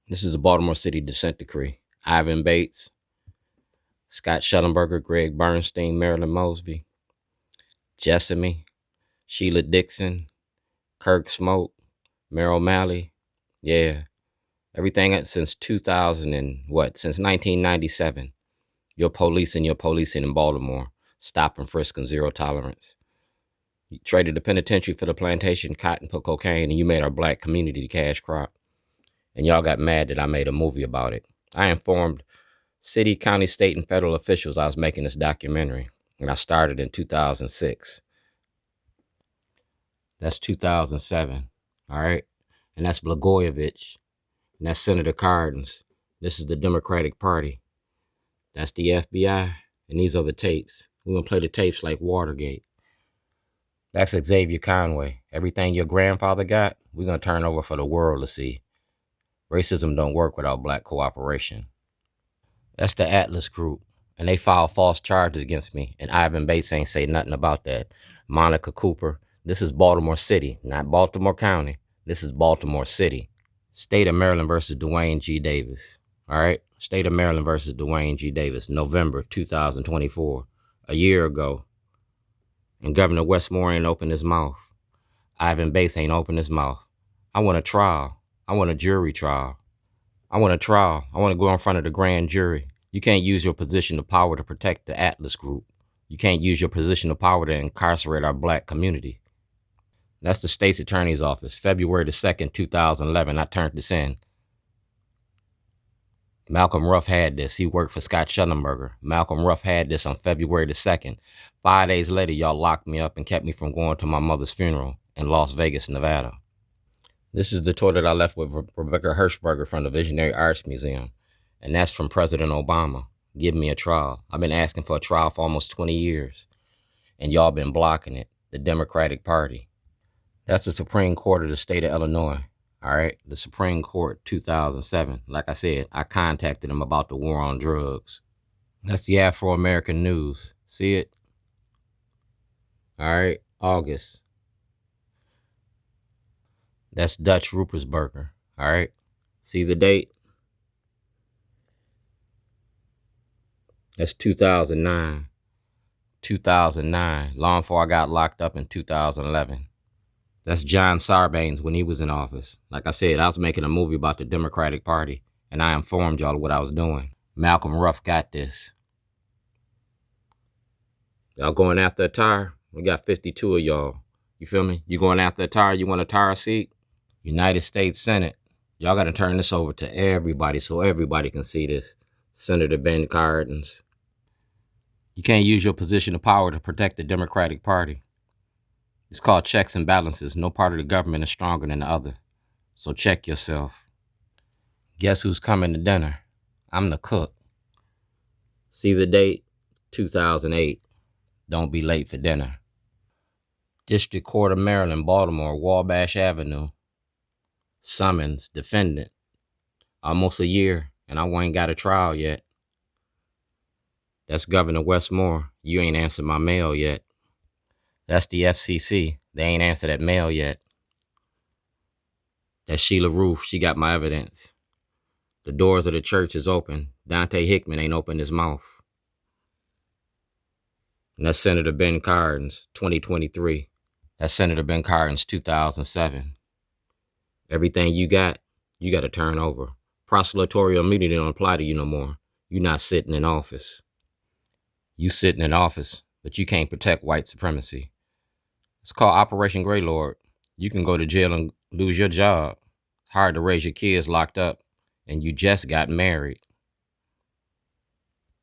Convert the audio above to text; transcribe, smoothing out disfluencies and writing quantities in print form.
This is a Baltimore City dissent decree. Ivan Bates, Scott Schellenberger, Greg Bernstein, Marilyn Mosby, Jessamy, Sheila Dixon, Kirk Smoke, Merrill Malley. Yeah, everything since 2000 and what? Since 1997. Your policing in Baltimore. Stop and frisk and zero tolerance. You traded the penitentiary for the plantation, cotton for cocaine, and you made our black community the cash crop. And y'all got mad that I made a movie about it. I informed city, county, state, and federal officials I was making this documentary, and I started in 2006. That's 2007, all right? And that's Blagojevich, and that's Senator Cardin's. This is the Democratic Party. That's the FBI, and these are the tapes. We're gonna play the tapes like Watergate. That's Xavier Conway. Everything your grandfather got, we're gonna turn over for the world to see. Racism don't work without black cooperation. That's the Atlas Group, and they filed false charges against me, and Ivan Bates ain't say nothing about that. Monica Cooper, this is Baltimore City, not Baltimore County. This is Baltimore City. State of Maryland versus Duane G.Davis. All right? State of Maryland versus Duane G.Davis, November 2024, a year ago. And Governor Westmore ain't opened his mouth. Ivan Bates ain't opened his mouth. I want a trial. I want a jury trial. I want a trial. I want to go in front of the grand jury. You can't use your position of power to protect the Atlas Group. You can't use your position of power to incarcerate our black community. That's the state's attorney's office, February the 2nd, 2011. I turned this in. Malcolm Ruff had this. He worked for Scott Schellenberger. Malcolm Ruff had this on February the 2nd. 5 days later, y'all locked me up and kept me from going to my mother's funeral in Las Vegas, Nevada. This is the tour that I left with Rebecca Hirschberger from the Visionary Arts Museum. And that's from President Obama. Give me a trial. I've been asking for a trial for almost 20 years. And y'all been blocking it. The Democratic Party. That's the Supreme Court of the state of Illinois. All right. The Supreme Court, 2007. Like I said, I contacted them about the war on drugs. That's the Afro-American News. See it? All right. August. That's Dutch Rupersberger. All right. See the date? That's 2009. 2009. Long before I got locked up in 2011. That's John Sarbanes when he was in office. Like I said, I was making a movie about the Democratic Party, and I informed y'all what I was doing. Malcolm Ruff got this. Y'all going after a tire? We got 52 of y'all. You feel me? You going after a tire? You want a tire seat? United States Senate. Y'all got to turn this over to everybody so everybody can see this. Senator Ben Cardin's. You can't use your position of power to protect the Democratic Party. It's called checks and balances. No part of the government is stronger than the other. So check yourself. Guess who's coming to dinner? I'm the cook. See the date? 2008. Don't be late for dinner. District Court of Maryland, Baltimore, Wabash Avenue. Summons, defendant. Almost a year, and I ain't got a trial yet. That's Governor Westmore. You ain't answered my mail yet. That's the FCC. They ain't answered that mail yet. That's Sheila Roof. She got my evidence. The doors of the church is open. Dante Hickman ain't opened his mouth. And that's Senator Ben Cardin's, 2023. That's Senator Ben Cardin's, 2007. Everything you got to turn over. Prosecutorial immunity don't apply to you no more. You're not sitting in office. You sitting in office, but you can't protect white supremacy. It's called Operation Greylord. You can go to jail and lose your job. It's hard to raise your kids locked up, and you just got married.